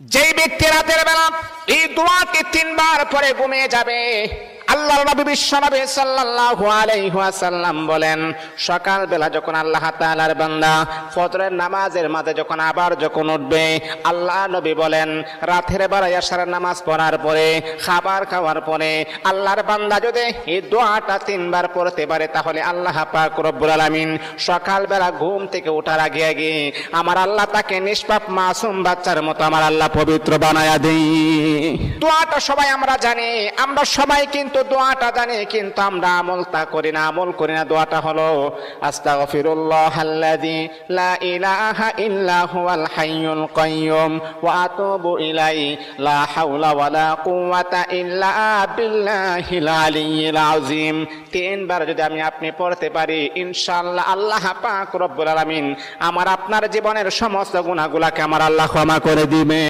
যেই ব্যক্তি রাতের বেলা এই দোয়াটি 3 বার পরে ঘুমিয়ে যাবে, আল্লাহর নবী বিশ্বনবী সাল্লাল্লাহু আলাইহি ওয়াসাল্লাম বলেন, সকাল বেলা যখন আল্লাহ তাআলার বান্দা ফজরের নামাজের মাঝে যখন উঠবে, আল্লাহ নবী বলেন রাতের বেলা এশার নামাজ পড়ার পরে, খাবার খাওয়ার পরে আল্লাহর বান্দা যদি এই দোয়াটা 3 বার পড়তে পারে, তাহলে আল্লাহ পাক রব্বুল আলামিন সকাল বেলা ঘুম থেকে ওঠার আগে আগে আমার আল্লাহ তাকে নিষ্পাপ মাসুম বাচ্চার মতো আমার আল্লাহ পবিত্র বানায়া দেই। দোয়াটা সবাই আমরা জানি, আমরা সবাই কিন্তু দোয়াটা জানি, কিন্তু আমরা আমল করি না। দোয়াটা হলো আস্তাগফিরুল্লাহাল্লাযী লা ইলাহা ইল্লা হুয়াল হাইয়ুল কাইয়্যুম ওয়া আতুবু ইলাইহি লা হাওলা ওয়ালা কুওয়াতা ইল্লা বিল্লাহিল আলিয়্যিল আযীম। 3 বার যদি আপনি পড়তে পারি, ইনশাআল্লাহ আল্লাহ পাক রব্বুল আলামিন আমার আপনার জীবনের সমস্ত গুনাহগুলোকে আমার আল্লাহ ক্ষমা করে দিবেন।